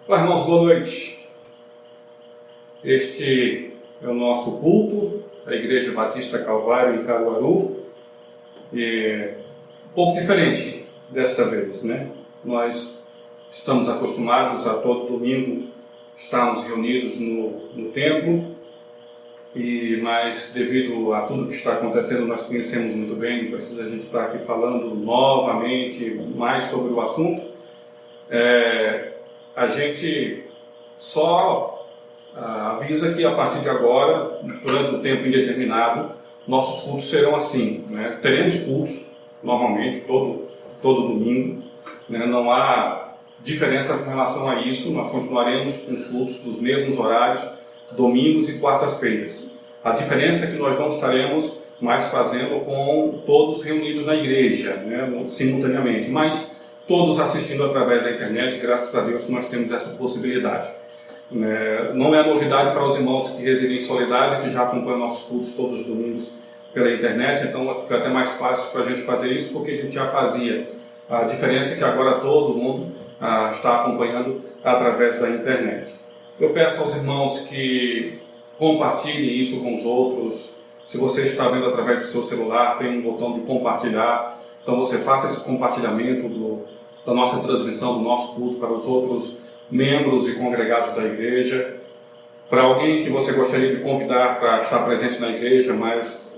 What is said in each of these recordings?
Olá, irmãos, boa noite. Este é o nosso culto da Igreja Batista Calvário em Caruaru. E um pouco diferente desta vez, né? Nós estamos acostumados a todo domingo estarmos reunidos no templo, mas devido a tudo que está acontecendo, nós conhecemos muito bem, não precisa a gente estar aqui falando novamente mais sobre o assunto. A gente só avisa que a partir de agora, durante um tempo indeterminado, nossos cultos serão assim, né? Teremos cultos, normalmente, todo domingo, né? Não há diferença com relação a isso, nós continuaremos com os cultos dos mesmos horários, domingos e quartas-feiras. A diferença é que nós não estaremos mais fazendo com todos reunidos na igreja, né? Simultaneamente, mas todos assistindo através da internet. Graças a Deus nós temos essa possibilidade. Não é novidade para os irmãos que residem em Soledade, que já acompanham nossos cultos todos os domingos pela internet, então foi até mais fácil para a gente fazer isso, porque a gente já fazia. A diferença é que agora todo mundo está acompanhando através da internet. Eu peço aos irmãos que compartilhem isso com os outros. Se você está vendo através do seu celular, tem um botão de compartilhar, então você faça esse compartilhamento da nossa transmissão, do nosso culto para os outros membros e congregados da igreja. Para alguém que você gostaria de convidar para estar presente na igreja, mas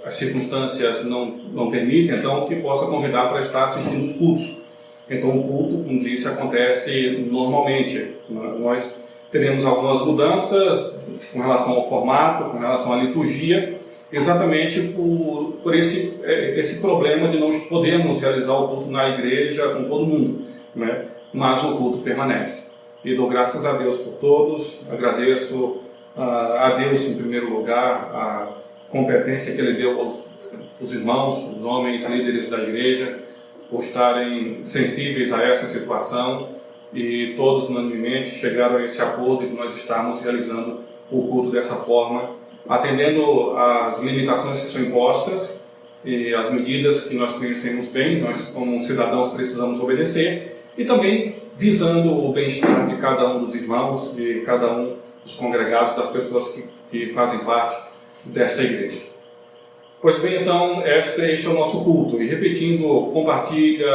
as circunstâncias não permitem, então que possa convidar para estar assistindo os cultos. Então o culto, como disse, acontece normalmente. Nós teremos algumas mudanças com relação ao formato, com relação à liturgia, exatamente por esse problema de não podermos realizar o culto na igreja com todo mundo, né? Mas o culto permanece. E dou graças a Deus por todos, agradeço a Deus em primeiro lugar, a competência que Ele deu aos irmãos, os homens, líderes da igreja, por estarem sensíveis a essa situação, e todos unanimemente chegaram a esse acordo de nós estarmos realizando o culto dessa forma, atendendo às limitações que são impostas e às medidas que nós conhecemos bem, nós como cidadãos precisamos obedecer, e também visando o bem-estar de cada um dos irmãos, de cada um dos congregados, das pessoas que fazem parte desta igreja. Pois bem, então, este é o nosso culto. E repetindo, compartilha,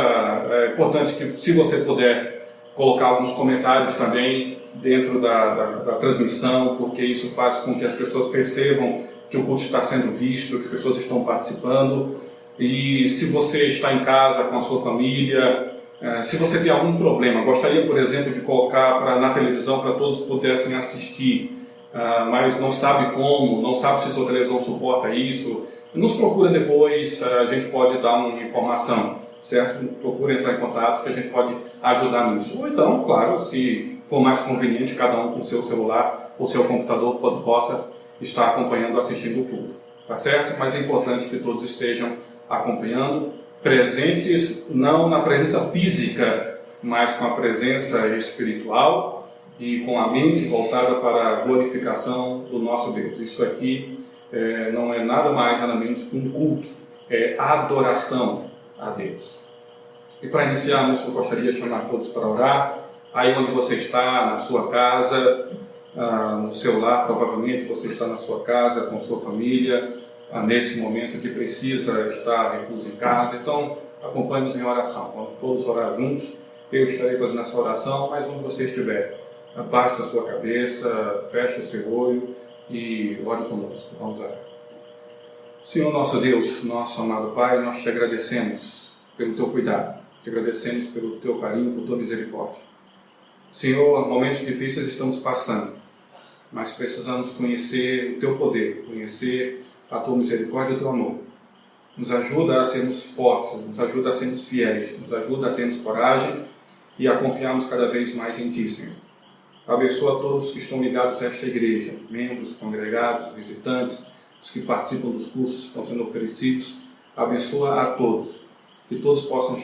é importante que, se você puder, colocar alguns comentários também dentro da transmissão, porque isso faz com que as pessoas percebam que o culto está sendo visto, que pessoas estão participando. E se você está em casa com a sua família, se você tem algum problema, gostaria, por exemplo, de colocar na televisão para todos pudessem assistir, mas não sabe como, não sabe se sua televisão suporta isso, nos procura depois, a gente pode dar uma informação, certo? Procura entrar em contato que a gente pode ajudar nisso. Ou então, claro, se for mais conveniente, cada um com o seu celular ou seu computador possa estar acompanhando, assistindo o culto, tá certo? Mas é importante que todos estejam acompanhando, presentes, não na presença física, mas com a presença espiritual e com a mente voltada para a glorificação do nosso Deus. Isso aqui não é nada mais, nada menos que um culto, é adoração a Deus. E para iniciarmos, eu gostaria de chamar todos para orar. Aí onde você está, na sua casa, no seu lar, provavelmente você está na sua casa, com sua família, nesse momento que precisa estar recluso em casa. Então, acompanhe-nos em oração. Vamos todos orar juntos. Eu estarei fazendo essa oração, mas onde você estiver, abaixe a sua cabeça, feche o seu olho e ore conosco. Vamos orar. Senhor nosso Deus, nosso amado Pai, nós te agradecemos pelo teu cuidado, te agradecemos pelo teu carinho, por tua misericórdia. Senhor, momentos difíceis estamos passando, mas precisamos conhecer o teu poder, conhecer a tua misericórdia e o teu amor. Nos ajuda a sermos fortes, nos ajuda a sermos fiéis, nos ajuda a termos coragem e a confiarmos cada vez mais em ti, Senhor. Abençoa todos que estão ligados a esta igreja, membros, congregados, visitantes, os que participam dos cursos que estão sendo oferecidos. Abençoa a todos, que todos possam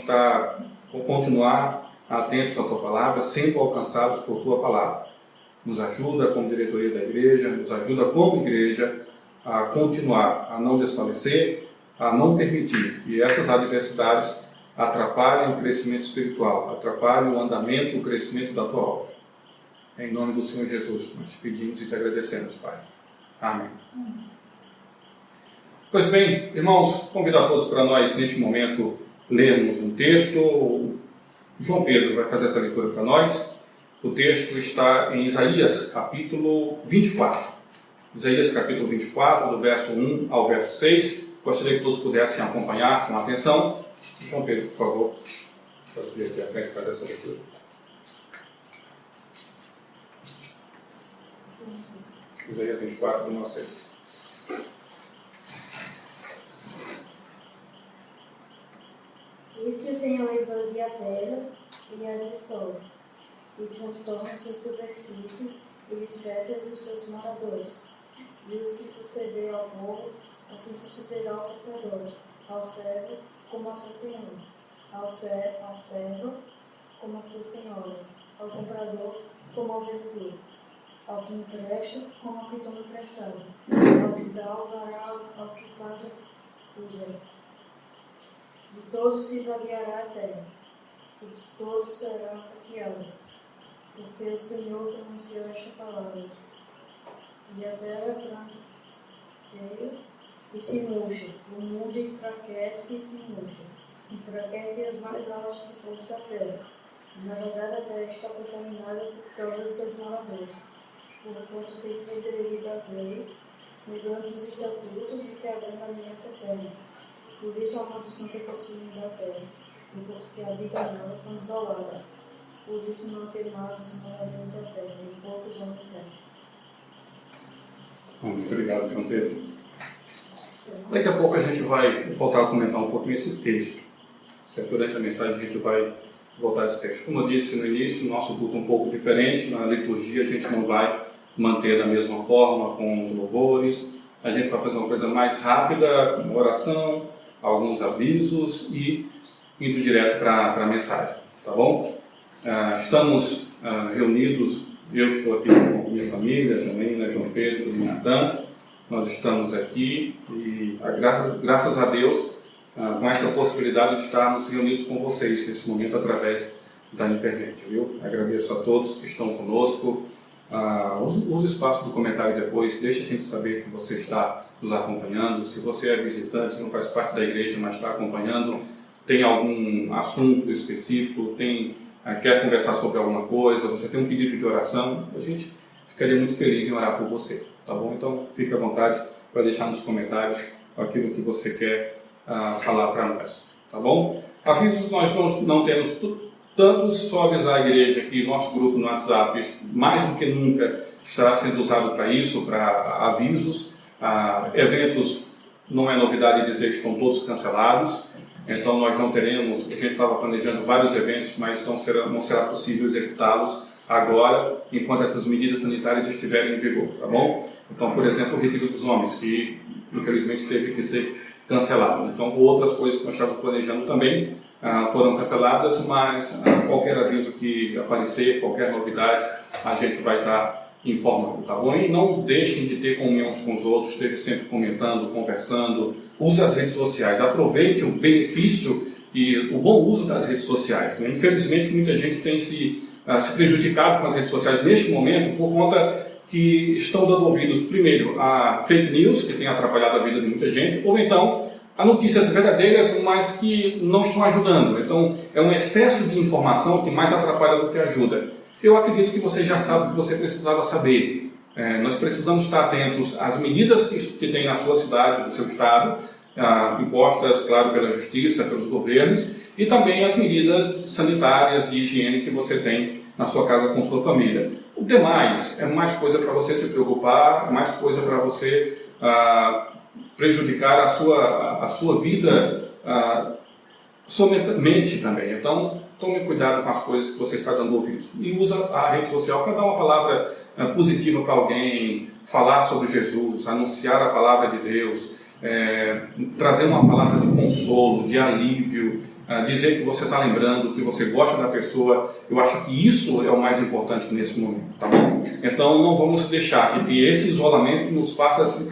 continuar atentos à tua palavra, sempre alcançados por tua palavra. Nos ajuda como diretoria da igreja, nos ajuda como igreja a continuar, a não desfalecer, a não permitir que essas adversidades atrapalhem o crescimento espiritual, atrapalhem o andamento, o crescimento da tua obra. Em nome do Senhor Jesus, nós te pedimos e te agradecemos, Pai. Amém. Pois bem, irmãos, convido a todos para nós, neste momento, lermos um texto. O João Pedro vai fazer essa leitura para nós. O texto está em Isaías, capítulo 24. Isaías, capítulo 24, do verso 1 ao verso 6. Gostaria que todos pudessem acompanhar com atenção. João Pedro, por favor, pode vir aqui à frente para fazer essa leitura. Isaías 24, do 1 ao 6. Eis que o Senhor esvazia a terra e a dissolve, e transtorna sua superfície e dispersa dos seus moradores. E os que sucederam ao povo, assim sucederá ao sacerdote, ao servo como ao seu senhor, ao servo como a sua senhora, ao comprador como ao vendedor, ao que empresta como ao que toma emprestado, ao que dá usará ao que paga usa. De todos se esvaziará a terra, e de todos será saqueada, porque o Senhor pronunciou esta palavra. E a terra planteia e se murcha, o mundo enfraquece e se murcha, enfraquece as mais altas do povo da terra. Na verdade, a terra está contaminada por causa dos seus moradores, porquanto tem transgredido as leis, mudando os estatutos e quebrando a aliança eterna. Por isso a maldição tem consumido a terra, e os que habitam nela são desolados. Por isso não queimados os moradores da terra, e poucos homens restam. Muito obrigado, João Pedro. Daqui a pouco a gente vai voltar a comentar um pouquinho esse texto. Durante a mensagem a gente vai voltar a esse texto. Como eu disse no início, o nosso culto é um pouco diferente. Na liturgia a gente não vai manter da mesma forma com os louvores. A gente vai fazer uma coisa mais rápida, uma oração, alguns avisos e indo direto para a mensagem, tá bom? Estamos reunidos, eu estou aqui com minha família, Janaína, João Pedro e Natan. Nós estamos aqui e graças a Deus com essa possibilidade de estarmos reunidos com vocês nesse momento através da internet, viu? Agradeço a todos que estão conosco. Use espaço do comentário depois, deixe a gente saber que você está nos acompanhando. Se você é visitante, não faz parte da igreja, mas está acompanhando, tem algum assunto específico, quer conversar sobre alguma coisa, você tem um pedido de oração, a gente ficaria muito feliz em orar por você, tá bom? Então fique à vontade para deixar nos comentários aquilo que você quer falar para nós, tá bom? Avisos nós não temos tantos, só avisar a igreja que nosso grupo no WhatsApp, mais do que nunca, estará sendo usado para isso, para avisos. Eventos, não é novidade dizer que estão todos cancelados, então nós não teremos, a gente estava planejando vários eventos, mas não será possível executá-los agora, enquanto essas medidas sanitárias estiverem em vigor, tá bom? Então, por exemplo, o Retiro dos Homens, que infelizmente teve que ser cancelado. Então, outras coisas que nós estávamos planejando também foram canceladas, mas qualquer aviso que aparecer, qualquer novidade, a gente vai estar informando, tá bom? E não deixem de ter comunhão uns com os outros, esteja sempre comentando, conversando, use as redes sociais, aproveite o benefício e o bom uso das redes sociais, né? Infelizmente, muita gente tem se prejudicado com as redes sociais neste momento por conta que estão dando ouvidos, primeiro, a fake news, que tem atrapalhado a vida de muita gente, ou então a notícias verdadeiras, mas que não estão ajudando. Então, é um excesso de informação que mais atrapalha do que ajuda. Eu acredito que você já sabe o que você precisava saber. Nós precisamos estar atentos às medidas que tem na sua cidade, no seu estado, impostas, claro, pela justiça, pelos governos, e também as medidas sanitárias de higiene que você tem na sua casa com sua família. O demais é mais coisa para você se preocupar, é mais coisa para você prejudicar a sua vida, sua mente também. Então, tome cuidado com as coisas que você está dando ouvidos. E usa a rede social para dar uma palavra positiva para alguém, falar sobre Jesus, anunciar a palavra de Deus, trazer uma palavra de consolo, de alívio, dizer que você está lembrando, que você gosta da pessoa. Eu acho que isso é o mais importante nesse momento, tá bom? Então não vamos deixar que esse isolamento nos faça,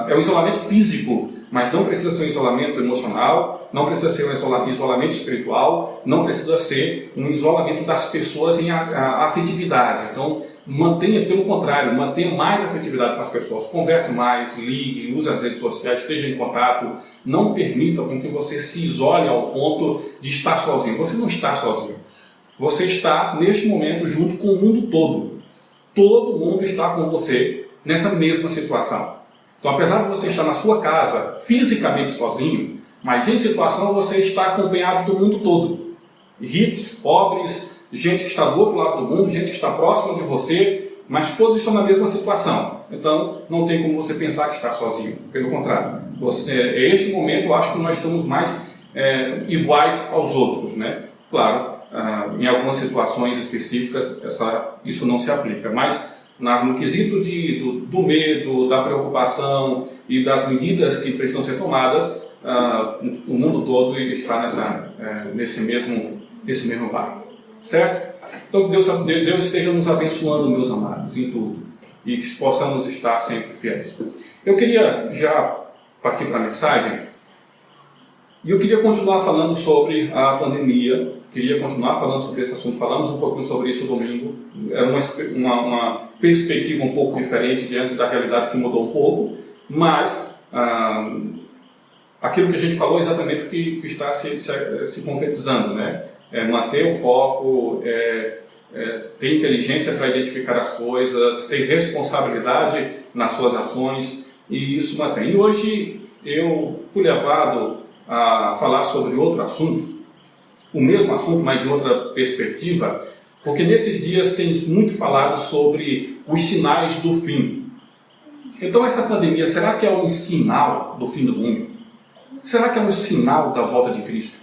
é o isolamento físico mas não precisa ser um isolamento emocional, não precisa ser um isolamento espiritual, não precisa ser um isolamento das pessoas em afetividade. Então, mantenha, pelo contrário, mantenha mais afetividade com as pessoas, converse mais, ligue, use as redes sociais, esteja em contato, não permita com que você se isole ao ponto de estar sozinho. Você não está sozinho. Você está, neste momento, junto com o mundo todo. Todo mundo está com você nessa mesma situação. Então, apesar de você estar na sua casa, fisicamente sozinho, mas em situação você está acompanhado do mundo todo. Ricos, pobres, gente que está do outro lado do mundo, gente que está próxima de você, mas todos estão na mesma situação. Então, não tem como você pensar que está sozinho. Pelo contrário, este momento eu acho que nós estamos mais iguais aos outros, né? Claro, em algumas situações específicas isso não se aplica, mas no quesito do medo, da preocupação e das medidas que precisam ser tomadas, o mundo todo está nesse mesmo barco, certo? Então Deus esteja nos abençoando, meus amados, em tudo, e que possamos estar sempre fiéis. Eu queria já partir para a mensagem, e eu queria continuar falando sobre a pandemia, queria continuar falando sobre esse assunto. Falamos um pouquinho sobre isso domingo. Era uma perspectiva um pouco diferente diante da realidade que mudou um pouco, mas aquilo que a gente falou é exatamente o que está se concretizando, né? Manter o foco, ter inteligência para identificar as coisas, ter responsabilidade nas suas ações, e isso mantém. E hoje eu fui levado a falar sobre outro assunto, o mesmo assunto, mas de outra perspectiva, porque nesses dias tem muito falado sobre os sinais do fim. Então essa pandemia, será que é um sinal do fim do mundo? Será que é um sinal da volta de Cristo?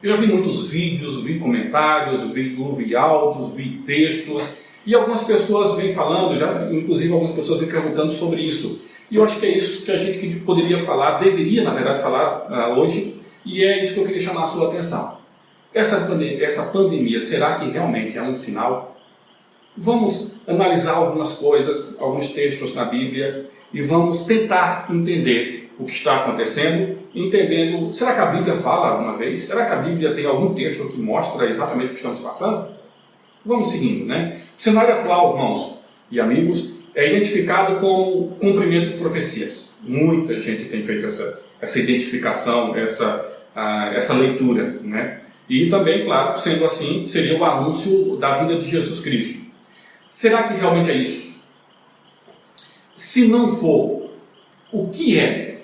Eu já vi muitos vídeos, vi comentários, vi áudios, vi textos, e algumas pessoas vêm falando, inclusive algumas pessoas vêm perguntando sobre isso. E eu acho que é isso que a gente poderia falar, deveria na verdade falar hoje, e é isso que eu queria chamar a sua atenção. Essa pandemia, será que realmente é um sinal? Vamos analisar algumas coisas, alguns textos na Bíblia, e vamos tentar entender o que está acontecendo, entendendo, será que a Bíblia fala alguma vez? Será que a Bíblia tem algum texto que mostra exatamente o que estamos passando? Vamos seguindo, né? O cenário atual, irmãos e amigos, é identificado como cumprimento de profecias. Muita gente tem feito essa identificação, essa leitura, né? E também, claro, sendo assim, seria o anúncio da vinda de Jesus Cristo. Será que realmente é isso? Se não for, o que é?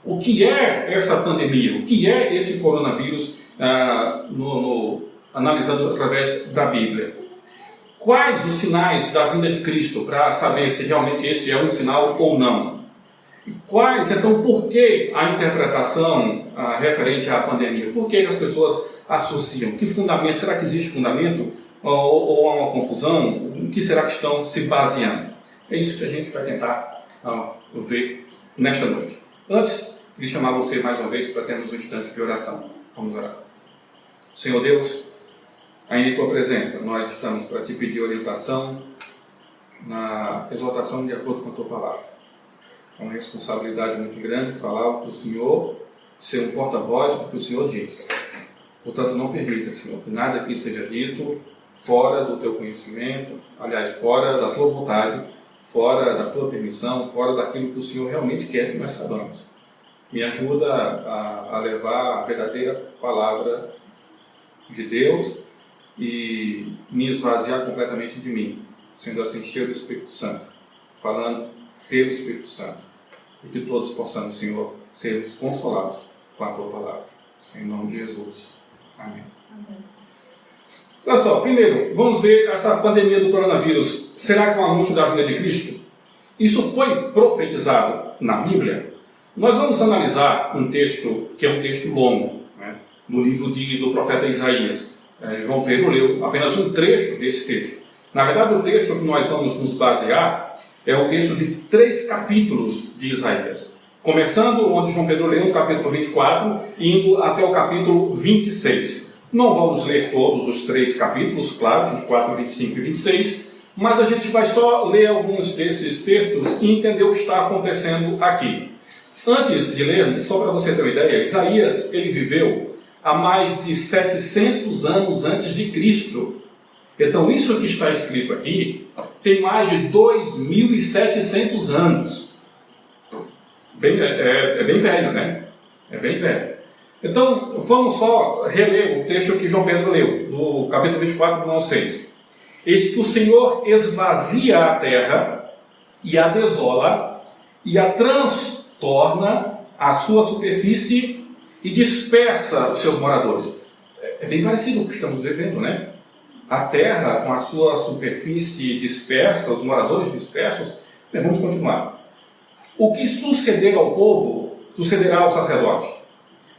O que é essa pandemia? O que é esse coronavírus, analisando através da Bíblia? Quais os sinais da vinda de Cristo para saber se realmente esse é um sinal ou não? Então, por que a interpretação referente à pandemia? Por que as pessoas associam? Que fundamento? Será que existe fundamento? Ou há uma confusão? O que será que estão se baseando? É isso que a gente vai tentar ver nesta noite. Antes, queria chamar você mais uma vez para termos um instante de oração. Vamos orar. Senhor Deus, ainda em Tua presença, nós estamos para Te pedir orientação na exaltação de acordo com a Tua palavra. É uma responsabilidade muito grande falar o que o Senhor, ser um porta-voz do que o Senhor diz. Portanto, não permita, Senhor, que nada aqui seja dito fora do Teu conhecimento, aliás, fora da Tua vontade, fora da Tua permissão, fora daquilo que o Senhor realmente quer que nós saibamos. Me ajuda a levar a verdadeira palavra de Deus e me esvaziar completamente de mim, sendo assim cheio do Espírito Santo, falando pelo Espírito Santo. E que todos possamos, Senhor, sermos consolados com a Tua palavra. Em nome de Jesus. Amém. Olha só, primeiro, vamos ver essa pandemia do coronavírus. Será que é um anúncio da vinda de Cristo? Isso foi profetizado na Bíblia? Nós vamos analisar um texto que é um texto longo, né? No livro do profeta Isaías. João Pedro leu apenas um trecho desse texto. Na verdade, o texto que nós vamos nos basear é o texto de 3 capítulos de Isaías. Começando onde João Pedro leu, no capítulo 24, indo até o capítulo 26. Não vamos ler todos os 3 capítulos, claro, 24, 25 e 26, mas a gente vai só ler alguns desses textos e entender o que está acontecendo aqui. Antes de ler, só para você ter uma ideia, Isaías, ele viveu há mais de 700 anos antes de Cristo. Então, isso que está escrito aqui tem mais de 2.700 anos. É bem velho, né? É bem velho. Então, vamos só reler o texto que João Pedro leu, do capítulo 24, do 1 ao 6. Eis que o Senhor esvazia a terra e a desola e a transtorna a sua superfície e dispersa os seus moradores. É bem parecido com o que estamos vivendo, né? A terra com a sua superfície dispersa, os moradores dispersos. Bem, vamos continuar. O que suceder ao povo, sucederá ao sacerdote,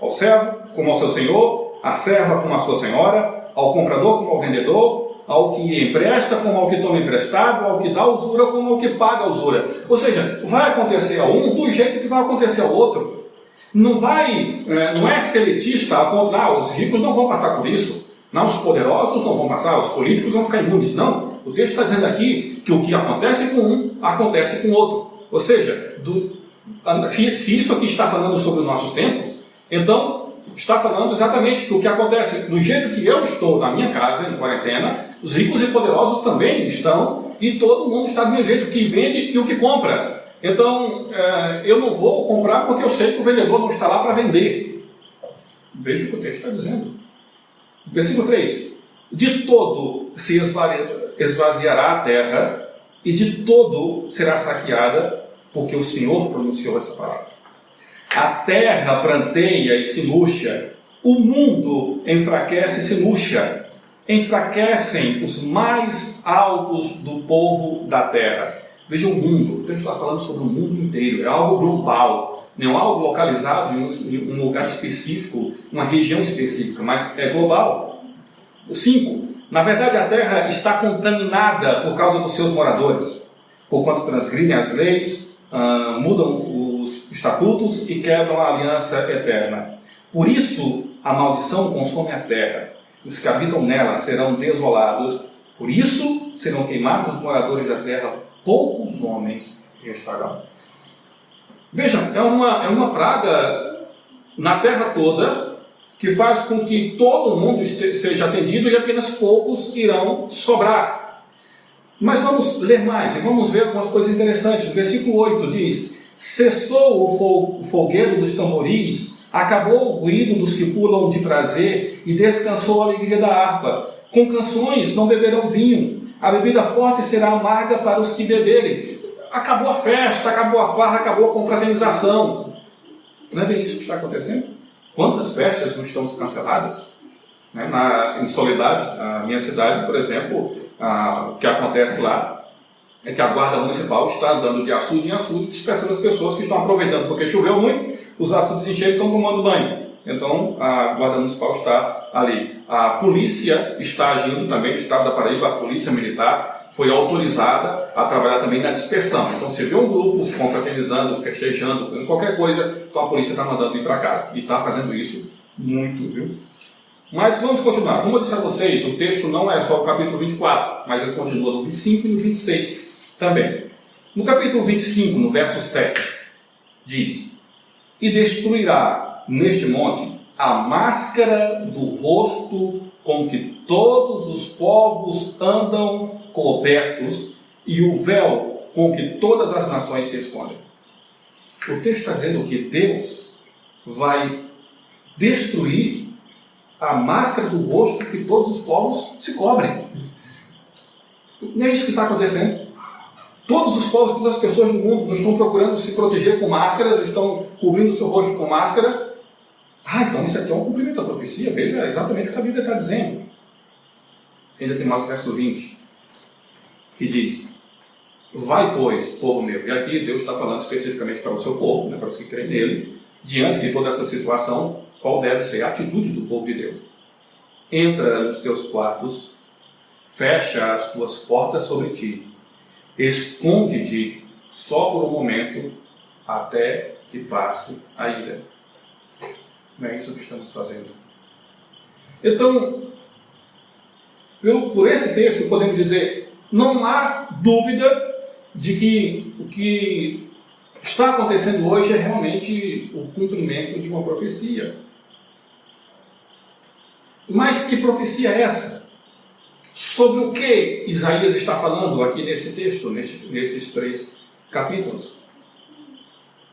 ao servo como ao seu senhor, à serva como à sua senhora, ao comprador como ao vendedor, ao que empresta como ao que toma emprestado, ao que dá usura como ao que paga usura. Ou seja, vai acontecer a um do jeito que vai acontecer ao outro. Não é seletista a ponto, os ricos não vão passar por isso, não, os poderosos não vão passar, os políticos vão ficar imunes. Não, o texto está dizendo aqui que o que acontece com um, acontece com o outro. Ou seja, se isso aqui está falando sobre os nossos tempos, então está falando exatamente que o que acontece, do jeito que eu estou na minha casa, em quarentena, os ricos e poderosos também estão, e todo mundo está do mesmo jeito, o que vende e o que compra. Então, eu não vou comprar porque eu sei que o vendedor não está lá para vender. Veja o que o texto está dizendo. Versículo 3. De todo se esvaziará a terra, e de todo será saqueada, porque o Senhor pronunciou essa palavra. A terra pranteia e se murcha, o mundo enfraquece e se murcha. Enfraquecem os mais altos do povo da terra. Veja o mundo, o texto está falando sobre o mundo inteiro, é algo global, não é algo localizado em um lugar específico, uma região específica, mas é global. O 5. Na verdade, a terra está contaminada por causa dos seus moradores, porquanto transgridem as leis, mudam os estatutos e quebram a aliança eterna. Por isso, a maldição consome a terra, os que habitam nela serão desolados, por isso serão queimados os moradores da terra, poucos homens restarão. Vejam, é uma praga na terra toda que faz com que todo mundo seja atendido e apenas poucos irão sobrar. Mas vamos ler mais e vamos ver algumas coisas interessantes. O versículo 8 diz: cessou o folguedo dos tamboris, acabou o ruído dos que pulam de prazer e descansou a alegria da harpa. Com canções não beberão vinho, a bebida forte será amarga para os que beberem. Acabou a festa, acabou a farra, acabou a confraternização. Não é bem isso que está acontecendo? Quantas festas não estão canceladas? Em Soledade, na minha cidade, por exemplo, o que acontece lá é que a guarda municipal está andando de açude em açude, dispersando as pessoas que estão aproveitando, porque choveu muito, os açudes encheram e estão tomando banho. Então, a guarda municipal está ali. A polícia está agindo também, o estado da Paraíba, a polícia militar foi autorizada a trabalhar também na dispersão. Então, se vê um grupo se confraternizando, festejando, fazendo qualquer coisa, então a polícia está mandando ir para casa. E está fazendo isso muito, viu? Mas vamos continuar. Como eu disse a vocês, o texto não é só o capítulo 24, mas ele continua no 25 e no 26 também. No capítulo 25, no verso 7, diz: e destruirá neste monte a máscara do rosto com que todos os povos andam cobertos e o véu com que todas as nações se escondem. O texto está dizendo que Deus vai destruir a máscara do rosto que todos os povos se cobrem. Não é isso que está acontecendo. Todos os povos, todas as pessoas do mundo não estão procurando se proteger com máscaras, estão cobrindo o seu rosto com máscara. Então isso aqui é um cumprimento da profecia. Veja exatamente o que a Bíblia está dizendo. Ainda tem mais o verso 20, que diz: vai, pois, povo meu. E aqui Deus está falando especificamente para o seu povo, para os que creem nele, diante de toda essa situação, qual deve ser a atitude do povo de Deus. Entra nos teus quartos, fecha as tuas portas sobre ti, esconde-te só por um momento, até que passe a ira. Não é isso que estamos fazendo. Então, por esse texto podemos dizer, não há dúvida de que o que está acontecendo hoje é realmente o cumprimento de uma profecia. Mas que profecia é essa? Sobre o que Isaías está falando aqui nesse texto, nesses 3 capítulos?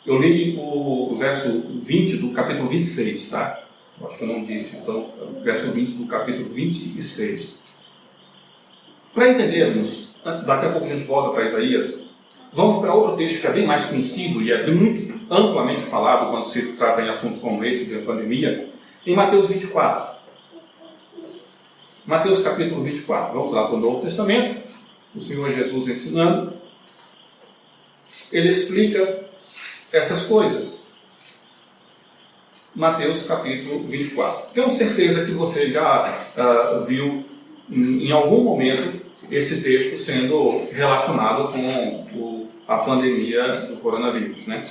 Eu li o verso 20 do capítulo 26, tá? Eu acho que eu não disse, então, o verso 20 do capítulo 26. Para entendermos, daqui a pouco a gente volta para Isaías, vamos para outro texto que é bem mais conhecido e é muito amplamente falado quando se trata em assuntos como esse de pandemia, em Mateus 24. Mateus capítulo 24. Vamos lá para o Novo Testamento, o Senhor Jesus ensinando. Ele explica essas coisas. Mateus capítulo 24. Tenho certeza que você já viu em algum momento esse texto sendo relacionado com a pandemia do coronavírus, né?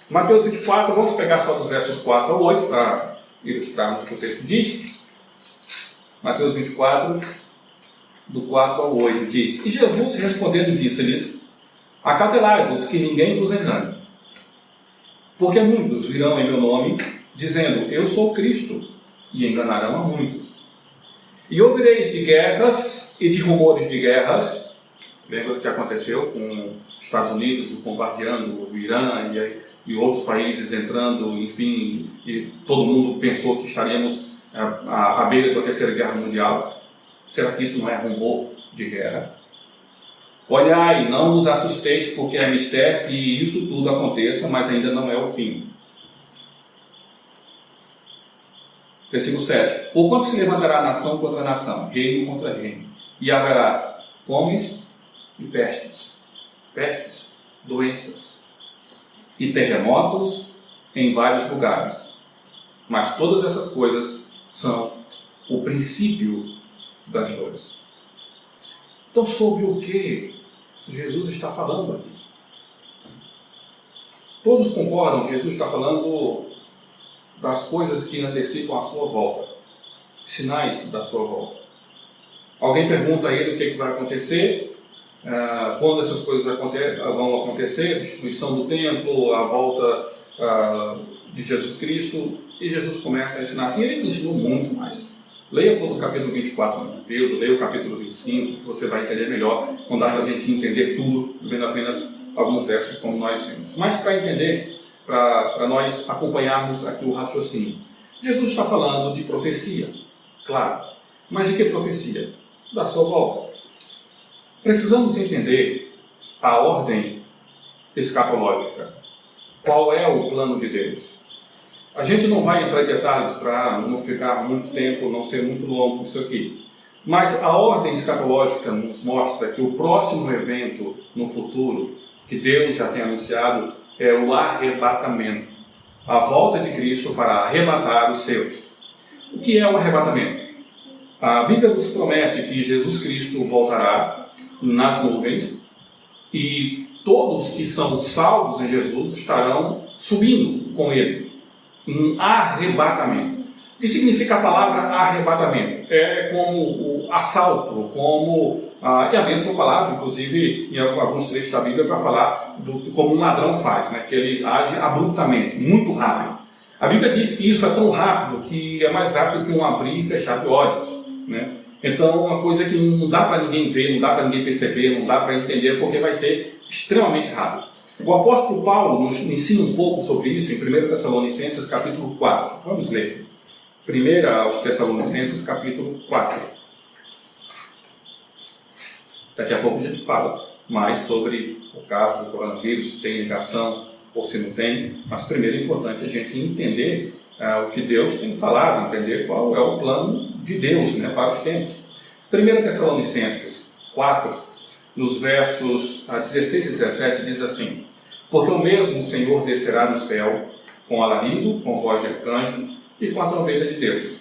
Mateus 24, vamos pegar só dos versos 4 ao 8 para ilustrarmos o que o texto diz. Mateus 24, do 4 ao 8, diz: E Jesus respondendo disse-lhes: Acautelai-vos que ninguém vos engane, porque muitos virão em meu nome, dizendo, eu sou Cristo, e enganarão a muitos. E ouvireis de guerras e de rumores de guerras. Lembra do que aconteceu com os Estados Unidos bombardeando o Irã e outros países entrando, enfim, e todo mundo pensou que estaríamos à beira da Terceira Guerra Mundial. Será que isso não é rumor de guerra? Olhai, não vos assusteis, porque é mistério que isso tudo aconteça, mas ainda não é o fim. Versículo 7. Porquanto se levantará nação contra nação, reino contra reino, e haverá fomes e pestes, doenças e terremotos em vários lugares. Mas todas essas coisas são o princípio das dores. Então, sobre o que Jesus está falando aqui? Todos concordam que Jesus está falando das coisas que antecipam a sua volta, sinais da sua volta. Alguém pergunta a ele o que vai acontecer, quando essas coisas vão acontecer, a destruição do templo, a volta de Jesus Cristo, e Jesus começa a ensinar assim. Ele ensinou muito mais. Leia todo o capítulo 24 de Mateus, leia o capítulo 25, que você vai entender melhor. Não dá para a gente entender tudo, vendo apenas alguns versos como nós temos. Mas para entender, para nós acompanharmos aqui o raciocínio, Jesus está falando de profecia, claro. Mas de que profecia? Da sua volta. Precisamos entender a ordem escatológica. Qual é o plano de Deus? A gente não vai entrar em detalhes para não ficar muito tempo, não ser muito longo isso aqui. Mas a ordem escatológica nos mostra que o próximo evento no futuro, que Deus já tem anunciado, é o arrebatamento. A volta de Cristo para arrebatar os seus. O que é o arrebatamento? A Bíblia nos promete que Jesus Cristo voltará nas nuvens e todos que são salvos em Jesus estarão subindo com Ele. Um arrebatamento. O que significa a palavra arrebatamento? É como o assalto, é a mesma palavra, inclusive, em alguns trechos da Bíblia, para falar como um ladrão faz, né? Que ele age abruptamente, muito rápido. A Bíblia diz que isso é tão rápido que é mais rápido que um abrir e fechar de olhos, né? Então, é uma coisa que não dá para ninguém ver, não dá para ninguém perceber, não dá para entender, porque vai ser extremamente rápido. O apóstolo Paulo nos ensina um pouco sobre isso em 1 Tessalonicenses capítulo 4. Vamos ler. 1 aos Tessalonicenses capítulo 4. Daqui a pouco a gente fala mais sobre o caso do coronavírus, se tem ligação ou se não tem. Mas primeiro é importante a gente entender o que Deus tem falado, entender qual é o plano de Deus, né, para os tempos. 1 Tessalonicenses 4, nos versos 16 e 17, diz assim: Porque o mesmo Senhor descerá do céu com alarido, com voz de arcanjo e com a trombeta de Deus.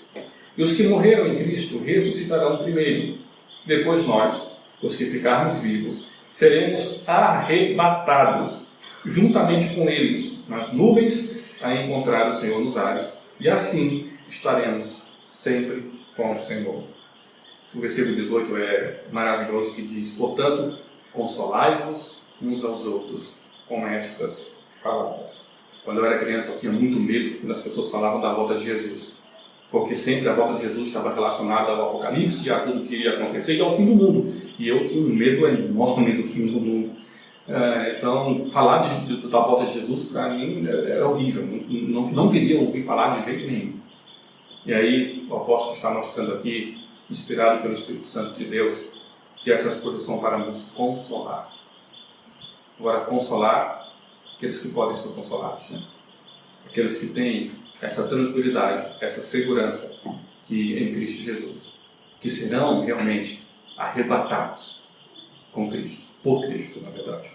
E os que morreram em Cristo ressuscitarão primeiro. Depois nós, os que ficarmos vivos, seremos arrebatados juntamente com eles nas nuvens a encontrar o Senhor nos ares. E assim estaremos sempre com o Senhor. O versículo 18 é maravilhoso, que diz: Portanto, consolai-vos uns aos outros com estas palavras. Quando eu era criança, eu tinha muito medo quando as pessoas falavam da volta de Jesus. Porque sempre a volta de Jesus estava relacionada ao Apocalipse, a tudo que iria acontecer e ao fim do mundo. E eu tinha um medo enorme do fim do mundo. Então, falar da volta de Jesus, para mim, era horrível. Não queria ouvir falar de jeito nenhum. E aí, o apóstolo está mostrando aqui, inspirado pelo Espírito Santo de Deus, que essas coisas são para nos consolar. Agora, consolar aqueles que podem ser consolados, né? Aqueles que têm essa tranquilidade, essa segurança que em Cristo Jesus, que serão realmente arrebatados com Cristo, por Cristo, na verdade.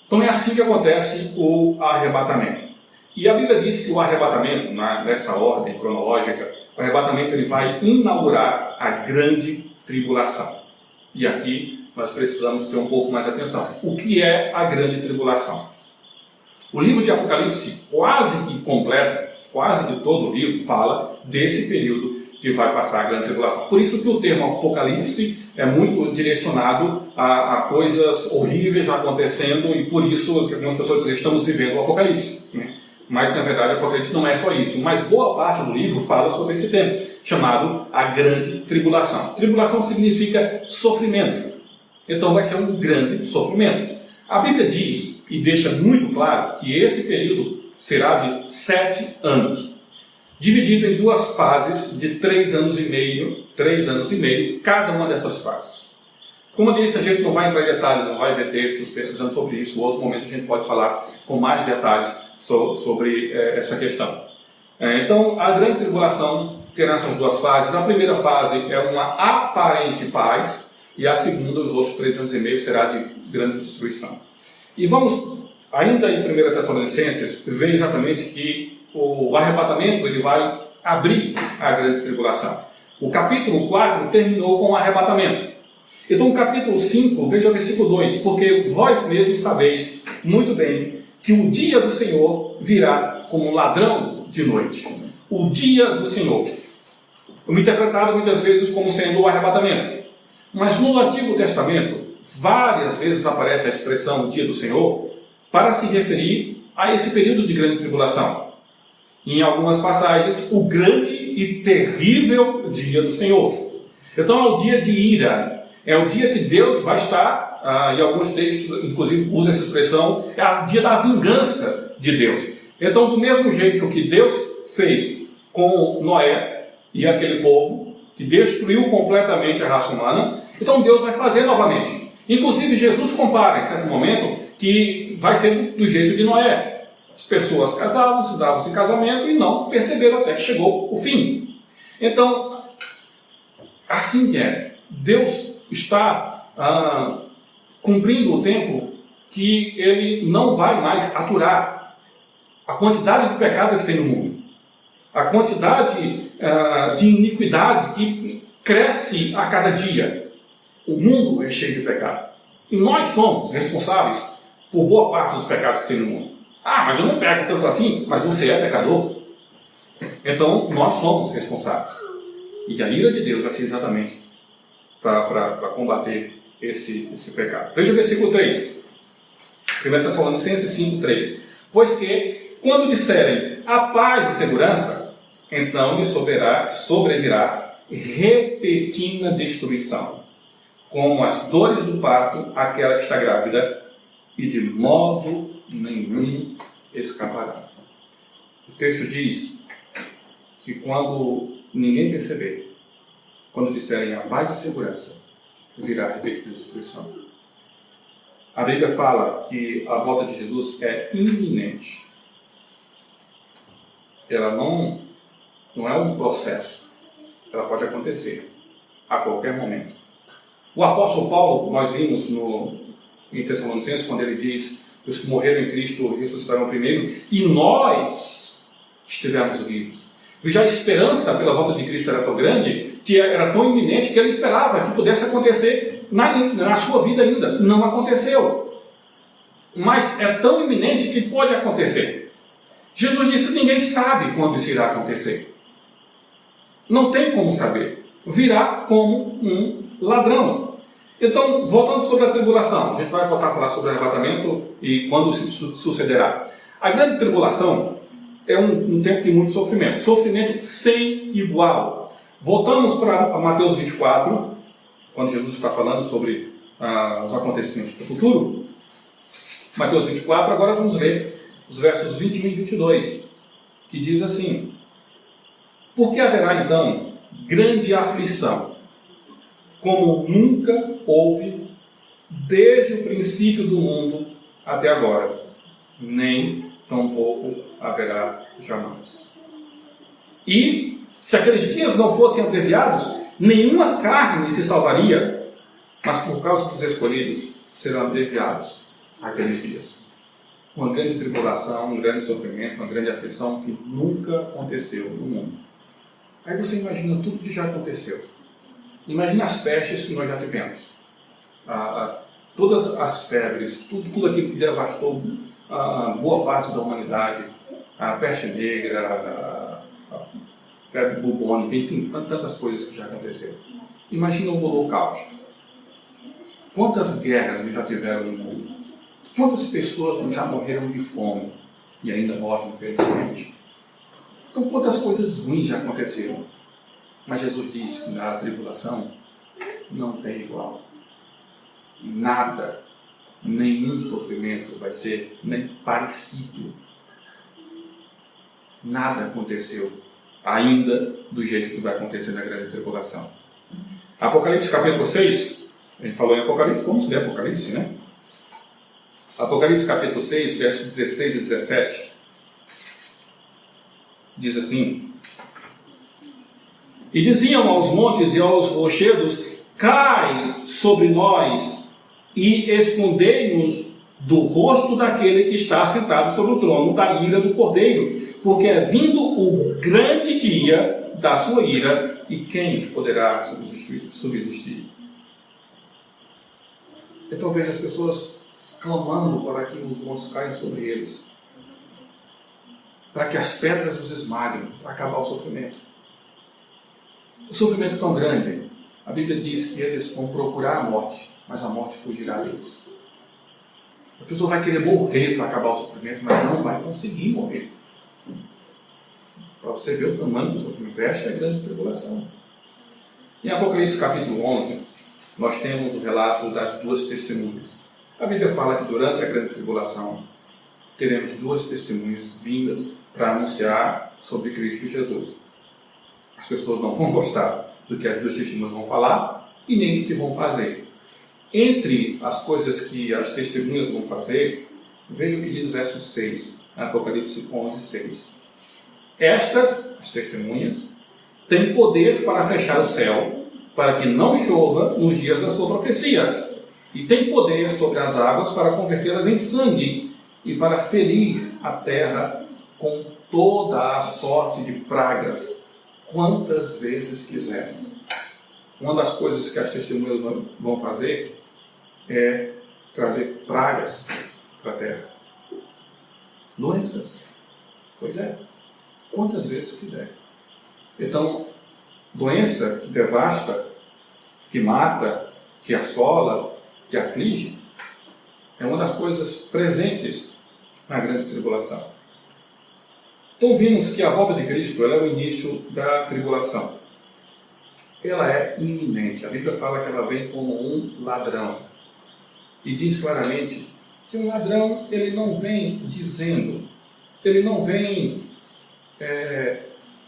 Então é assim que acontece o arrebatamento. E a Bíblia diz que o arrebatamento, nessa ordem cronológica, o arrebatamento ele vai inaugurar a grande tribulação. E aqui nós precisamos ter um pouco mais de atenção. O que é a grande tribulação? O livro de Apocalipse, quase que completo, quase que todo o livro, fala desse período que vai passar a grande tribulação. Por isso que o termo Apocalipse é muito direcionado a coisas horríveis acontecendo, e por isso que algumas pessoas dizem, estamos vivendo o Apocalipse, né? Mas, na verdade, o Apocalipse não é só isso. Mas boa parte do livro fala sobre esse tempo, chamado a Grande Tribulação. Tribulação significa sofrimento. Então, vai ser um grande sofrimento. A Bíblia diz, e deixa muito claro, que esse período será de 7 anos, dividido em 2 fases de 3 anos e meio, cada uma dessas fases. Como eu disse, a gente não vai entrar em detalhes, não vai ver textos pesquisando sobre isso. Em outro momento a gente pode falar com mais detalhes sobre essa questão. Então, a grande tribulação terá essas 2 fases. A primeira fase é uma aparente paz, e a segunda, os outros 3 anos e meio, será de grande destruição. E vamos, ainda em 1 Tessalonicenses, ver exatamente que o arrebatamento ele vai abrir a grande tribulação. O capítulo 4 terminou com o arrebatamento. Então, o capítulo 5, veja o versículo 2, porque vós mesmos sabeis muito bem que o dia do Senhor virá como ladrão de noite. O dia do Senhor. Interpretado muitas vezes como sendo o arrebatamento. Mas no Antigo Testamento, várias vezes aparece a expressão dia do Senhor para se referir a esse período de grande tribulação. Em algumas passagens, o grande e terrível dia do Senhor. Então é o dia de ira, é o dia que Deus vai estar, em alguns textos, inclusive, usa essa expressão, é o dia da vingança de Deus. Então, do mesmo jeito que Deus fez com Noé e aquele povo, que destruiu completamente a raça humana, então Deus vai fazer novamente. Inclusive, Jesus compara, em certo momento, que vai ser do jeito de Noé. As pessoas casavam-se, davam-se em casamento e não perceberam até que chegou o fim. Então, assim é. Deus está cumprindo o tempo que Ele não vai mais aturar a quantidade de pecado que tem no mundo. A quantidade de iniquidade que cresce a cada dia. O mundo é cheio de pecado. E nós somos responsáveis por boa parte dos pecados que tem no mundo. Ah, mas eu não peco tanto assim, mas você é pecador. Então, nós somos responsáveis. E a ira de Deus vai ser exatamente para combater esse pecado. Veja o versículo 3. 1 Tessalonicenses 5, 3. Pois que, quando disserem a paz e segurança, então lhe sobrevirá repentina destruição, como as dores do parto, aquela que está grávida, e de modo nenhum escapará. O texto diz que quando ninguém perceber, quando disserem a paz e segurança, virá repentina destruição. A Bíblia fala que a volta de Jesus é iminente. Ela não é um processo. Ela pode acontecer a qualquer momento. O apóstolo Paulo, nós vimos em Tessalonicenses, quando ele diz que os que morreram em Cristo ressuscitarão primeiro, e nós estivemos vivos. Já a esperança pela volta de Cristo era tão grande, que era tão iminente, que ele esperava que pudesse acontecer na sua vida ainda. Não aconteceu. Mas é tão iminente que pode acontecer. Jesus disse que ninguém sabe quando isso irá acontecer. Não tem como saber. Virá como um ladrão. Então, voltando sobre a tribulação, a gente vai voltar a falar sobre o arrebatamento e quando se sucederá. A grande tribulação é um tempo de muito sofrimento, sofrimento sem igual. Voltamos para Mateus 24, quando Jesus está falando sobre os acontecimentos do futuro. Mateus 24, agora vamos ler os versos 21 e 22, que diz assim: porque haverá então grande aflição, como nunca houve desde o princípio do mundo até agora, nem tampouco haverá jamais. E, se aqueles dias não fossem abreviados, nenhuma carne se salvaria, mas por causa dos escolhidos serão abreviados aqueles dias. Uma grande tribulação, um grande sofrimento, uma grande aflição que nunca aconteceu no mundo. Aí você imagina tudo que já aconteceu. Imagina as pestes que nós já tivemos. Todas as febres, tudo aquilo que devastou boa parte da humanidade. A peste negra, a febre bubônica, enfim, tantas coisas que já aconteceram. Imagina o Holocausto. Quantas guerras já tiveram no mundo? Quantas pessoas já morreram de fome e ainda morrem, infelizmente? Então, quantas coisas ruins já aconteceram? Mas Jesus disse que na tribulação não tem igual. Nada, nenhum sofrimento vai ser nem parecido. Nada aconteceu ainda do jeito que vai acontecer na grande tribulação. Apocalipse capítulo 6, a gente falou em Apocalipse, vamos ler Apocalipse, né? Apocalipse capítulo 6, versos 16 e 17, diz assim: e diziam aos montes e aos rochedos: cai sobre nós e escondei-nos do rosto daquele que está sentado sobre o trono da ira do Cordeiro, porque é vindo o grande dia da sua ira, e quem poderá subsistir? Então veja as pessoas clamando para que os montes caiam sobre eles, para que as pedras os esmaguem, para acabar o sofrimento. O sofrimento é tão grande, a Bíblia diz que eles vão procurar a morte, mas a morte fugirá deles. A pessoa vai querer morrer para acabar o sofrimento, mas não vai conseguir morrer. Para você ver o tamanho do sofrimento, esta é a grande tribulação. Em Apocalipse capítulo 11, nós temos o relato das duas testemunhas. A Bíblia fala que durante a grande tribulação teremos duas testemunhas vindas para anunciar sobre Cristo Jesus. As pessoas não vão gostar do que as duas testemunhas vão falar e nem do que vão fazer. Entre as coisas que as testemunhas vão fazer, veja o que diz o verso 6, Apocalipse 11, 6. Estas, as testemunhas, têm poder para fechar o céu, para que não chova nos dias da sua profecia, e têm poder sobre as águas para convertê-las em sangue, e para ferir a terra com toda a sorte de pragas, quantas vezes quiserem. Uma das coisas que as testemunhas vão fazer é trazer pragas para a terra. Doenças. Pois é. Quantas vezes quiserem. Então, doença que devasta, que mata, que assola, que aflige, é uma das coisas presentes na grande tribulação. Então vimos que a volta de Cristo ela é o início da tribulação. Ela é iminente. A Bíblia fala que ela vem como um ladrão. E diz claramente que um ladrão ele não vem dizendo, ele não vem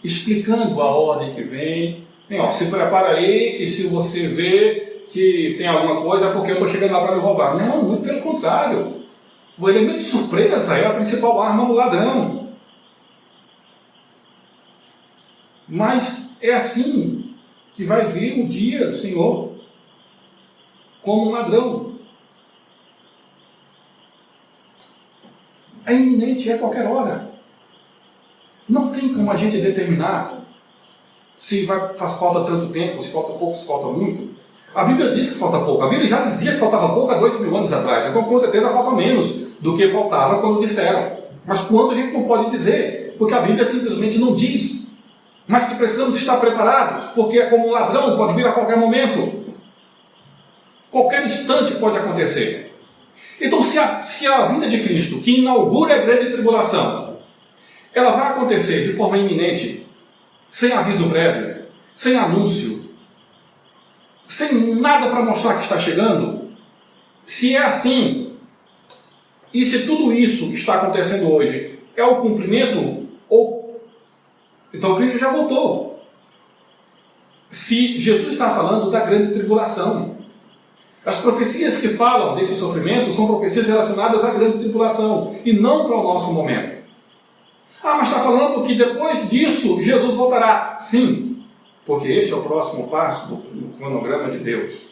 explicando a ordem que vem. Se prepara aí que se você vê que tem alguma coisa é porque eu estou chegando lá para me roubar. Não, muito pelo contrário. O elemento de surpresa é a principal arma do ladrão. Mas é assim que vai vir o dia do Senhor, como um ladrão. É iminente, é a qualquer hora. Não tem como a gente determinar se faz falta tanto tempo, se falta pouco, se falta muito. A Bíblia diz que falta pouco. A Bíblia já dizia que faltava pouco há 2000 anos atrás. Então, com certeza, falta menos do que faltava quando disseram. Mas quanto a gente não pode dizer, porque a Bíblia simplesmente não diz. Mas que precisamos estar preparados, porque é como um ladrão, pode vir a qualquer momento. Qualquer instante pode acontecer. Então, se a vinda de Cristo, que inaugura a grande tribulação, ela vai acontecer de forma iminente, sem aviso prévio, sem anúncio, sem nada para mostrar que está chegando, se é assim, e se tudo isso que está acontecendo hoje é o cumprimento, então Cristo já voltou. Se Jesus está falando da grande tribulação, as profecias que falam desse sofrimento são profecias relacionadas à grande tribulação e não para o nosso momento. Mas está falando que depois disso Jesus voltará. Sim, porque este é o próximo passo do cronograma de Deus.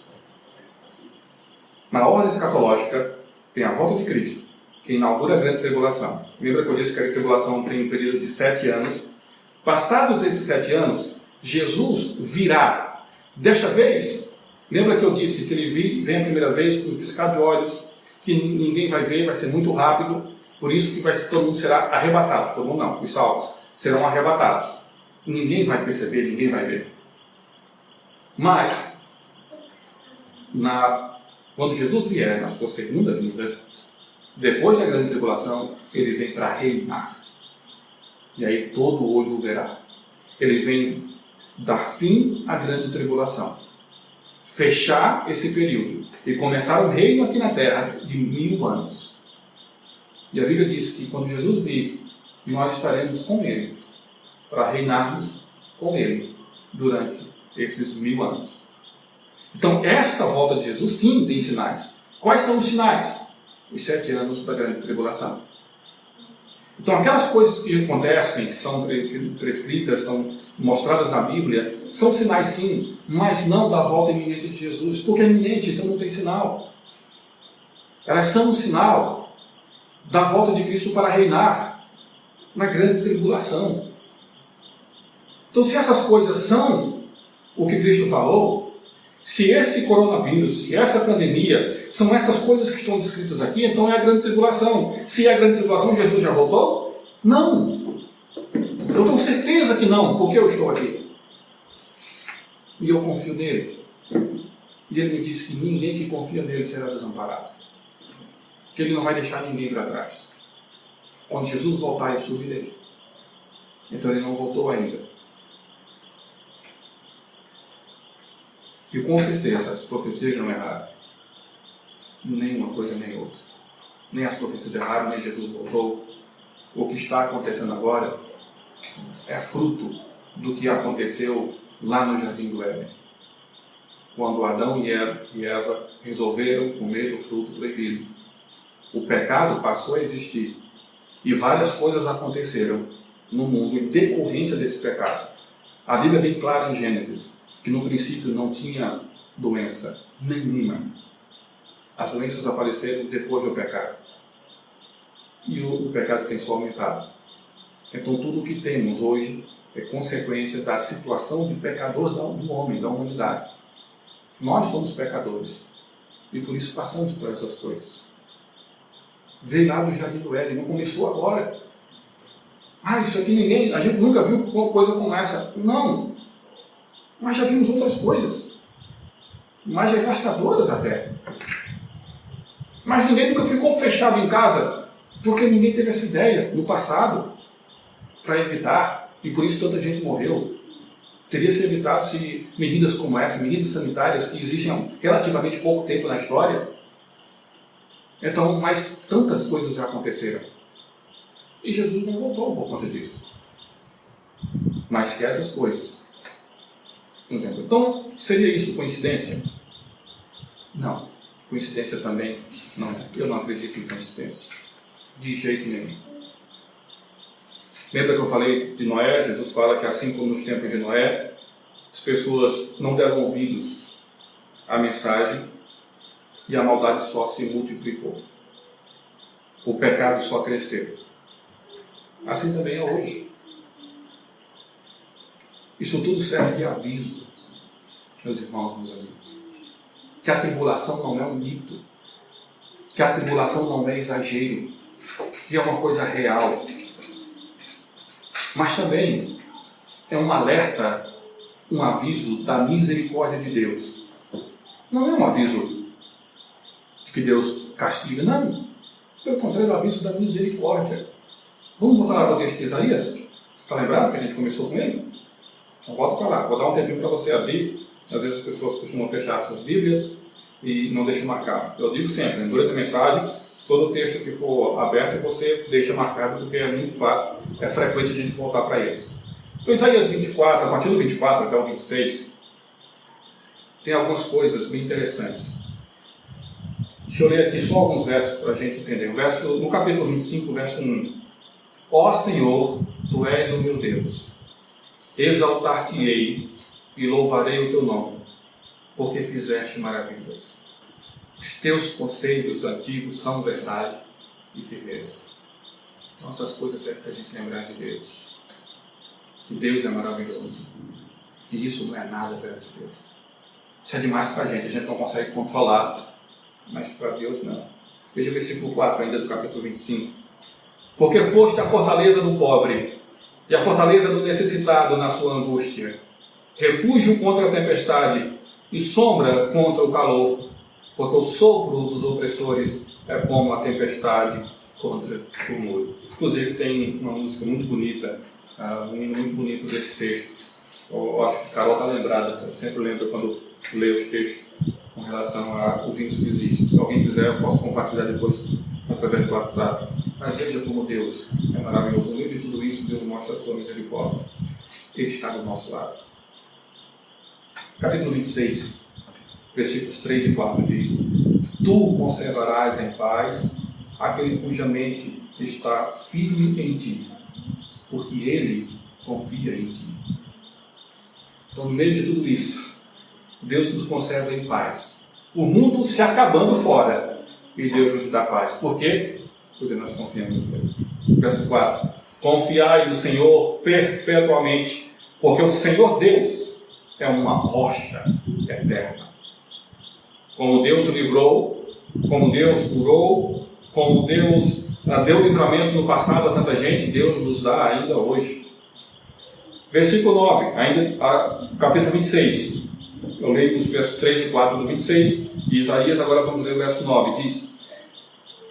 Na ordem escatológica tem a volta de Cristo, que inaugura a grande tribulação. Lembra que eu disse que a tribulação tem um período de 7 anos? Passados esses 7 anos, Jesus virá. Desta vez, lembra que eu disse que ele vem a primeira vez com um piscar de olhos, que ninguém vai ver, vai ser muito rápido, por isso que todo mundo será arrebatado. Todo mundo não, os salvos serão arrebatados. Ninguém vai perceber, ninguém vai ver. Mas, quando Jesus vier na sua segunda vinda, depois da grande tribulação, ele vem para reinar. E aí todo olho o verá. Ele vem dar fim à grande tribulação, fechar esse período e começar o reino aqui na terra de 1000 anos. E a Bíblia diz que quando Jesus vir, nós estaremos com ele, para reinarmos com ele durante esses 1000 anos. Então, esta volta de Jesus, sim, tem sinais. Quais são os sinais? Os 7 anos da grande tribulação. Então, aquelas coisas que acontecem, que são prescritas, são mostradas na Bíblia, são sinais sim, mas não da volta iminente de Jesus, porque é iminente, então não tem sinal. Elas são um sinal da volta de Cristo para reinar na grande tribulação. Então, se essas coisas são o que Cristo falou, se esse coronavírus, se essa pandemia são essas coisas que estão descritas aqui, então é a grande tribulação. Se é a grande tribulação, Jesus já voltou? Não. Eu tenho certeza que não, porque eu estou aqui. E eu confio nele. E ele me disse que ninguém que confia nele será desamparado. Que ele não vai deixar ninguém para trás. Quando Jesus voltar, eu subirei. Então ele não voltou ainda. E com certeza as profecias não erraram. Nem uma coisa nem outra. Nem as profecias erraram, nem Jesus voltou. O que está acontecendo agora é fruto do que aconteceu lá no Jardim do Éden. Quando Adão e Eva resolveram comer do fruto proibido. O pecado passou a existir. E várias coisas aconteceram no mundo em decorrência desse pecado. A Bíblia é bem clara em Gênesis, que no princípio não tinha doença nenhuma. As doenças apareceram depois do pecado. E o pecado tem só aumentado. Então tudo o que temos hoje é consequência da situação de pecador do homem, da humanidade. Nós somos pecadores. E por isso passamos por essas coisas. Veio lá do Jardim do Éden, não começou agora. Isso aqui a gente nunca viu coisa como essa. Não. Mas já vimos outras coisas, mais devastadoras até. Mas ninguém nunca ficou fechado em casa, porque ninguém teve essa ideia no passado para evitar, e por isso tanta gente morreu. Teria se evitado se medidas como essa, medidas sanitárias que existem há relativamente pouco tempo na história. Então, mas tantas coisas já aconteceram. E Jesus não voltou por conta disso. Mas que essas coisas. Por exemplo, então, seria isso coincidência? Não. Coincidência também não é. Eu não acredito em coincidência. De jeito nenhum. Lembra que eu falei de Noé? Jesus fala que assim como nos tempos de Noé, as pessoas não deram ouvidos à mensagem e a maldade só se multiplicou. O pecado só cresceu. Assim também é hoje. Isso tudo serve de aviso, meus irmãos, meus amigos. Que a tribulação não é um mito. Que a tribulação não é exagero. Que é uma coisa real. Mas também é um alerta, um aviso da misericórdia de Deus. Não é um aviso de que Deus castiga. Não. Pelo contrário, o aviso da misericórdia. Vamos voltar lá para o texto de Isaías? Você está lembrado que a gente começou com ele? Então volta para lá. Vou dar um tempinho para você abrir. Às vezes as pessoas costumam fechar suas Bíblias e não deixam marcado. Eu digo sempre, durante a mensagem, todo texto que for aberto você deixa marcado, porque é muito fácil, é frequente a gente voltar para eles. Então, Isaías 24, a partir do 24 até o 26, tem algumas coisas bem interessantes. Deixa eu ler aqui só alguns versos para a gente entender. No capítulo 25, verso 1. Ó Senhor, Tu és o meu Deus. Exaltar-te-ei e louvarei o Teu nome, porque fizeste maravilhas. Os Teus conselhos antigos são verdade e firmeza. Então essas coisas servem para a gente lembrar de Deus. Que Deus é maravilhoso. Que isso não é nada perto de Deus. Isso é demais para a gente não consegue controlar. Mas para Deus não. Veja o versículo 4 ainda do capítulo 25. Porque foste a fortaleza do pobre e a fortaleza do necessitado na sua angústia, refúgio contra a tempestade e sombra contra o calor, porque o sopro dos opressores é como a tempestade contra o muro. Inclusive tem uma música muito bonita, um hino muito bonito desse texto. Eu acho que Carol está lembrada, eu sempre lembro quando leio os textos com relação aos hinos que existem. Se alguém quiser, eu posso compartilhar depois através do WhatsApp. Mas veja como Deus é maravilhoso. No meio de tudo isso, Deus mostra a sua misericórdia. Ele está do nosso lado. Capítulo 26, versículos 3 e 4 diz: Tu conservarás em paz aquele cuja mente está firme em ti, porque ele confia em ti. Então, no meio de tudo isso, Deus nos conserva em paz. O mundo se acabando fora e Deus nos dá paz. Por quê? Porque nós confiamos nele. Verso 4. Confiai no Senhor perpetuamente, porque o Senhor Deus é uma rocha eterna. Como Deus livrou, como Deus curou, como Deus deu livramento no passado a tanta gente, Deus nos dá ainda hoje. Versículo 9, ainda, capítulo 26. Eu leio os versos 3 e 4 do 26 de Isaías, agora vamos ler o verso 9. Diz: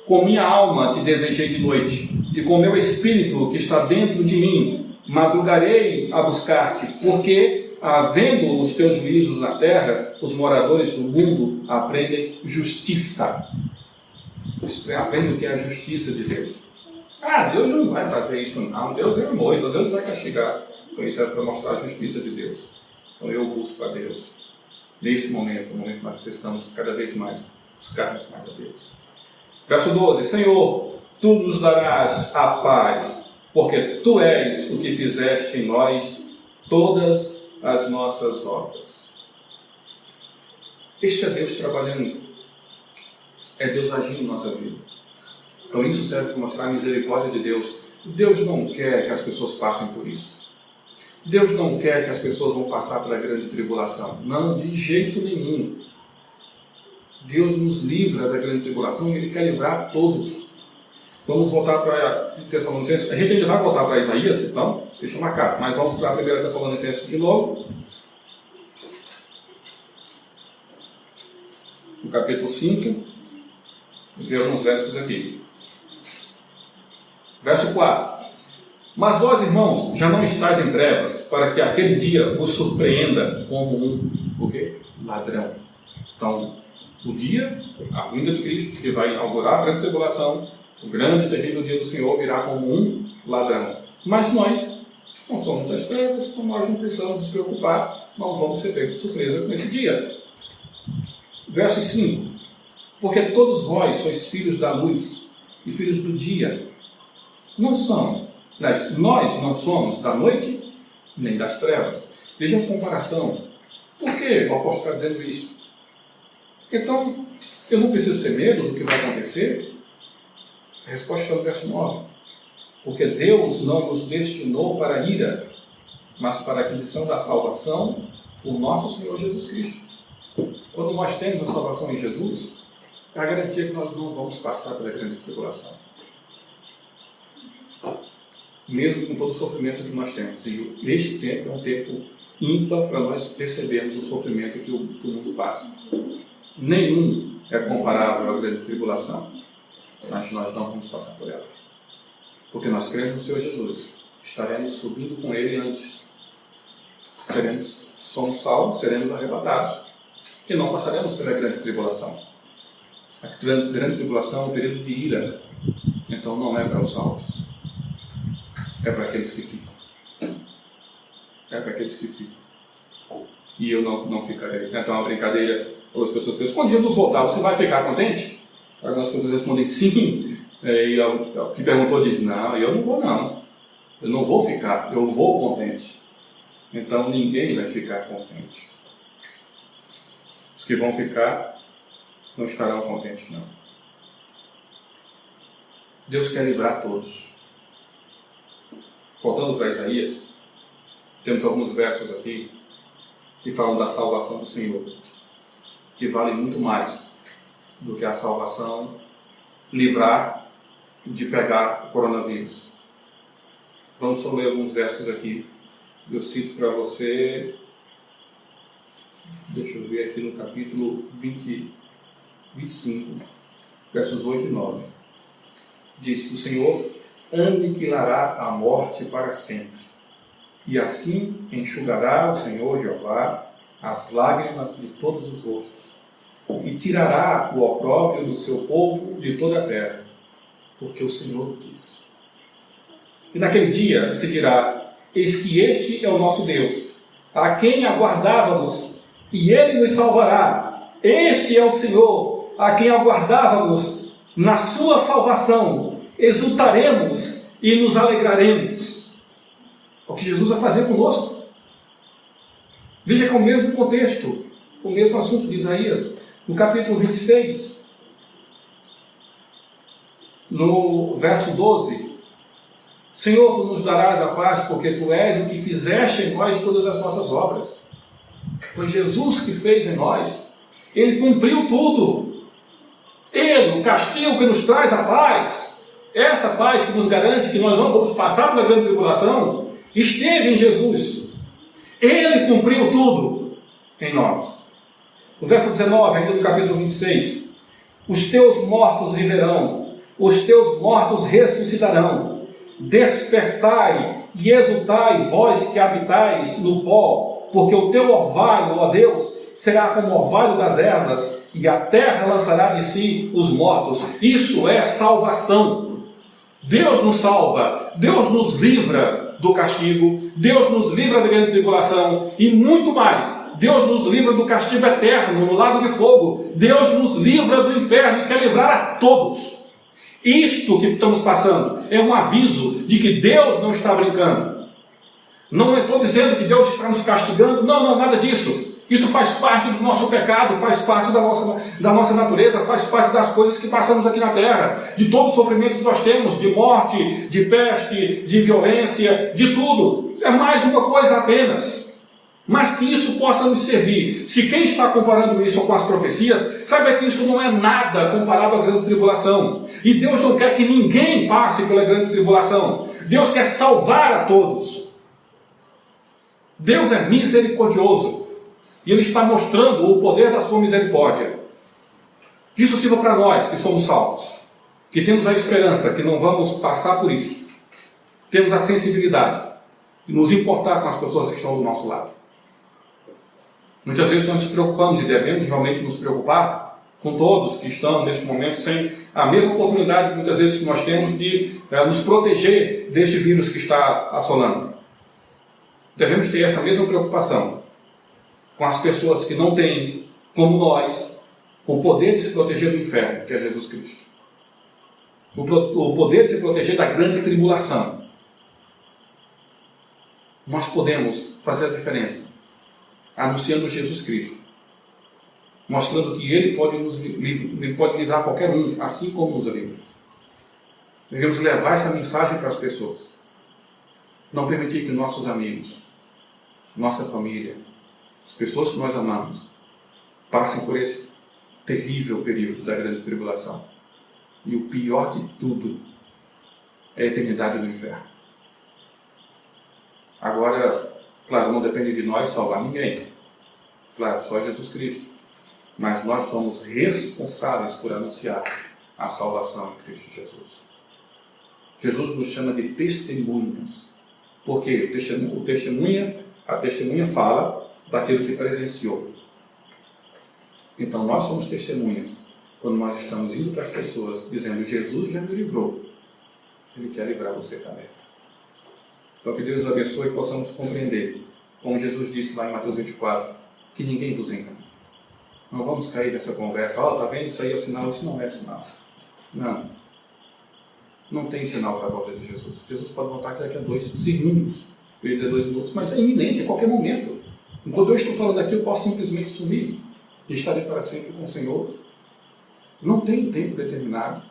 Com minha alma te desejei de noite, e com meu espírito que está dentro de mim, madrugarei a buscar-te, porque, havendo os teus juízos na terra, os moradores do mundo aprendem justiça. Aprendem o que é a justiça de Deus. Deus não vai fazer isso não, Deus é amor, então Deus vai castigar. Então isso é para mostrar a justiça de Deus. Então eu busco a Deus. Nesse momento, no momento que nós precisamos cada vez mais buscarmos mais a Deus. Verso 12. Senhor, Tu nos darás a paz, porque Tu és o que fizeste em nós todas as nossas obras. Este é Deus trabalhando. É Deus agindo em nossa vida. Então isso serve para mostrar a misericórdia de Deus. Deus não quer que as pessoas passem por isso. Deus não quer que as pessoas vão passar pela grande tribulação. Não, de jeito nenhum. Deus nos livra da grande tribulação e Ele quer livrar todos. Vamos voltar para Tessalonicenses. A gente ainda vai voltar para Isaías, então, deixa eu marcar. Mas vamos para a 1 Tessalonicenses de novo. No capítulo 5. Ver alguns versos aqui. Verso 4. Mas vós, irmãos, já não estáis em trevas, para que aquele dia vos surpreenda como o quê? Ladrão. Então, o dia, a vinda de Cristo, que vai inaugurar a grande tribulação, o grande e terrível dia do Senhor virá como um ladrão. Mas nós não somos das trevas, então nós não precisamos nos preocupar, não vamos ser pegos de surpresa com esse dia. Verso 5. Porque todos vós sois filhos da luz e filhos do dia. Nós não somos da noite nem das trevas. Veja a comparação. Por que o apóstolo está dizendo isso? Então, eu não preciso ter medo do que vai acontecer? A resposta está no verso 9. Porque Deus não nos destinou para a ira, mas para a aquisição da salvação, o nosso Senhor Jesus Cristo. Quando nós temos a salvação em Jesus, é a garantia que nós não vamos passar pela grande tribulação. Mesmo com todo o sofrimento que nós temos. E este tempo é um tempo ímpar para nós percebermos o sofrimento que o mundo passa. Nenhum é comparável à grande tribulação, mas nós não vamos passar por ela. Porque nós cremos no Senhor Jesus. Estaremos subindo com Ele antes. Somos salvos, seremos arrebatados. E não passaremos pela grande tribulação. A grande tribulação é um período de ira. Então não é para os salvos. É para aqueles que ficam. É para aqueles que ficam. E eu não ficarei. Então é uma brincadeira. As pessoas pensam, quando Jesus voltar, você vai ficar contente? Algumas pessoas respondem sim. E o que perguntou diz, não, eu não vou não. Eu não vou ficar, eu vou contente. Então ninguém vai ficar contente. Os que vão ficar não estarão contentes não. Deus quer livrar todos. Voltando para Isaías, temos alguns versos aqui que falam da salvação do Senhor, que vale muito mais do que a salvação livrar de pegar o coronavírus. Vamos só ler alguns versos aqui. Eu cito para você, deixa eu ver aqui no capítulo 25, versos 8 e 9. Diz que o Senhor aniquilará a morte para sempre, e assim enxugará o Senhor Jeová as lágrimas de todos os rostos, e tirará o opróbrio do seu povo de toda a terra, porque o Senhor o quis. E naquele dia se dirá, eis que este é o nosso Deus, a quem aguardávamos, e Ele nos salvará. Este é o Senhor, a quem aguardávamos, na sua salvação exultaremos e nos alegraremos. O que Jesus vai fazer conosco. Veja que é o mesmo contexto, o mesmo assunto de Isaías. No capítulo 26, no verso 12, Senhor, Tu nos darás a paz, porque Tu és o que fizeste em nós todas as nossas obras. Foi Jesus que fez em nós. Ele cumpriu tudo. Ele, o castigo que nos traz a paz, essa paz que nos garante que nós não vamos passar pela grande tribulação, esteve em Jesus. Ele cumpriu tudo em nós. No verso 19, ainda do capítulo 26, os teus mortos viverão, os teus mortos ressuscitarão. Despertai e exultai, vós que habitais no pó, porque o teu orvalho, ó Deus, será como o orvalho das ervas, e a terra lançará de si os mortos. Isso é salvação. Deus nos salva, Deus nos livra do castigo, Deus nos livra da grande tribulação, e muito mais, Deus nos livra do castigo eterno, no lago de fogo. Deus nos livra do inferno e quer livrar a todos. Isto que estamos passando é um aviso de que Deus não está brincando. Não estou dizendo que Deus está nos castigando, não, nada disso. Isso faz parte do nosso pecado, faz parte da nossa natureza, faz parte das coisas que passamos aqui na terra, de todo o sofrimento que nós temos, de morte, de peste, de violência, de tudo. É mais uma coisa apenas. Mas que isso possa nos servir. Se quem está comparando isso com as profecias, saiba que isso não é nada comparado à grande tribulação. E Deus não quer que ninguém passe pela grande tribulação. Deus quer salvar a todos. Deus é misericordioso. E Ele está mostrando o poder da sua misericórdia. Que isso sirva para nós que somos salvos. Que temos a esperança que não vamos passar por isso. Temos a sensibilidade de nos importar com as pessoas que estão do nosso lado. Muitas vezes nós nos preocupamos e devemos realmente nos preocupar com todos que estão neste momento sem a mesma oportunidade muitas vezes que nós temos de nos proteger deste vírus que está assolando. Devemos ter essa mesma preocupação com as pessoas que não têm, como nós, o poder de se proteger do inferno, que é Jesus Cristo. O poder de se proteger da grande tribulação. Nós podemos fazer a diferença anunciando Jesus Cristo, mostrando que Ele pode livrar qualquer um, assim como nos livra. Devemos levar essa mensagem para as pessoas. Não permitir que nossos amigos, nossa família, as pessoas que nós amamos, passem por esse terrível período da grande tribulação. E o pior de tudo é a eternidade do inferno. Agora, claro, não depende de nós salvar ninguém. Claro, só Jesus Cristo. mas nós somos responsáveis por anunciar a salvação em Cristo Jesus. Jesus nos chama de testemunhas. Por quê? A testemunha fala daquilo que presenciou. Então nós somos testemunhas quando nós estamos indo para as pessoas dizendo: Jesus já me livrou, Ele quer livrar você também. Então que Deus abençoe e possamos compreender, como Jesus disse lá em Mateus 24, que ninguém vos engane. Não vamos cair nessa conversa: está vendo, isso aí é o sinal. Isso não é sinal. Não tem sinal para a volta de Jesus. Jesus pode voltar daqui a 2 segundos. Eu ia dizer 2 minutos, mas é iminente, a qualquer momento. Enquanto eu estou falando aqui, eu posso simplesmente sumir e estarei para sempre com o Senhor. Não tem tempo determinado.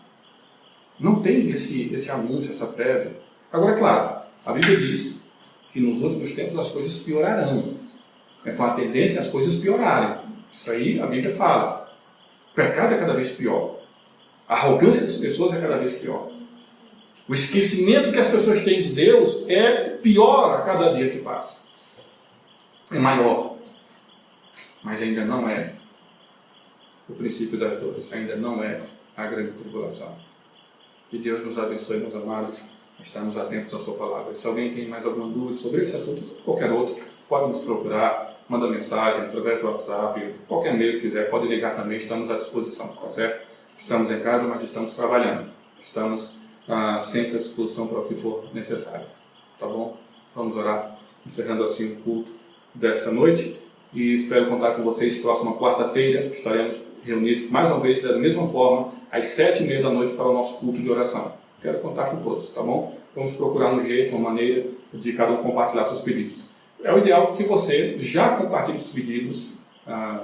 Não tem esse anúncio, essa prévia. Agora, é claro, a Bíblia diz que nos últimos tempos as coisas piorarão. Então a tendência é as coisas piorarem. Isso aí a Bíblia fala. O pecado é cada vez pior. A arrogância das pessoas é cada vez pior. O esquecimento que as pessoas têm de Deus é pior a cada dia que passa. É maior. Mas ainda não é o princípio das dores. Ainda não é a grande tribulação. Que Deus nos abençoe, meus amados. Estamos atentos à sua palavra. Se alguém tem mais alguma dúvida sobre esse assunto ou sobre qualquer outro, pode nos procurar, manda mensagem através do WhatsApp, qualquer meio que quiser, pode ligar também, estamos à disposição, tá certo? Estamos em casa, mas estamos trabalhando. Estamos sempre à disposição para o que for necessário. Tá bom? Vamos orar, encerrando assim o culto desta noite. E espero contar com vocês próxima quarta-feira. Estaremos reunidos mais uma vez da mesma forma, às 7h30 da noite, para o nosso culto de oração. Quero contar com todos, tá bom? Vamos procurar um jeito, uma maneira de cada um compartilhar seus pedidos. É o ideal que você já compartilhe os pedidos.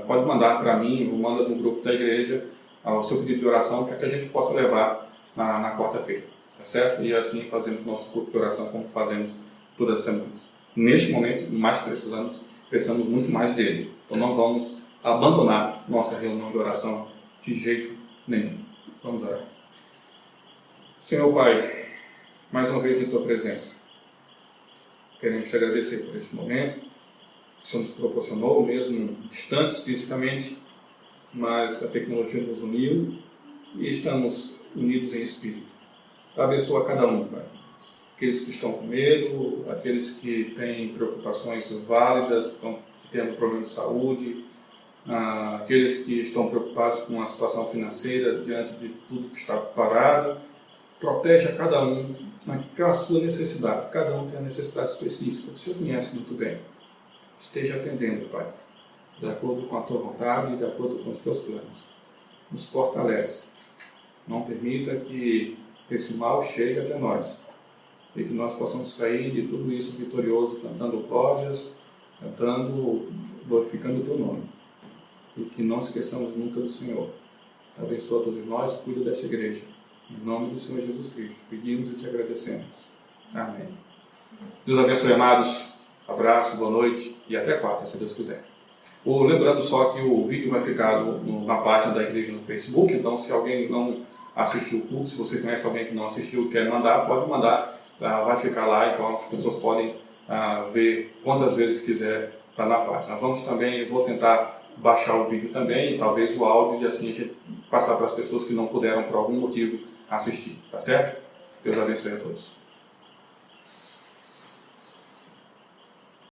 Pode mandar para mim, ou manda no grupo da igreja o seu pedido de oração, para que a gente possa levar na quarta-feira, tá certo? E assim fazemos nosso culto de oração como fazemos todas as semanas. Neste momento, mais precisamos muito mais dele. Então não vamos abandonar nossa reunião de oração de jeito nenhum. Vamos orar. Senhor Pai, mais uma vez em Tua presença, queremos te agradecer por este momento que o Senhor nos proporcionou, mesmo distantes fisicamente, mas a tecnologia nos uniu e estamos unidos em espírito. Abençoa cada um, Pai. Aqueles que estão com medo, aqueles que têm preocupações válidas, que estão tendo problemas de saúde, aqueles que estão preocupados com a situação financeira diante de tudo que está parado. Protege a cada um naquela sua necessidade. Cada um tem a necessidade específica. O Senhor conhece muito bem. Esteja atendendo, Pai, de acordo com a Tua vontade e de acordo com os Teus planos. Nos fortalece. Não permita que esse mal chegue até nós. E que nós possamos sair de tudo isso vitorioso, cantando glórias, glorificando o Teu nome. E que não esqueçamos nunca do Senhor. Abençoa todos nós, cuida desta igreja. Em nome do Senhor Jesus Cristo, pedimos e te agradecemos. Amém. Deus abençoe, amados. Abraço, boa noite e até quarta, se Deus quiser. Lembrando só que o vídeo vai ficar na página da igreja no Facebook, então se alguém não assistiu o culto, se você conhece alguém que não assistiu e quer mandar, pode mandar. Vai ficar lá, então as pessoas podem ver quantas vezes quiser lá na página. Vou tentar baixar o vídeo também, talvez o áudio, e assim a gente passar para as pessoas que não puderam, por algum motivo, assistir, tá certo? Deus abençoe a todos.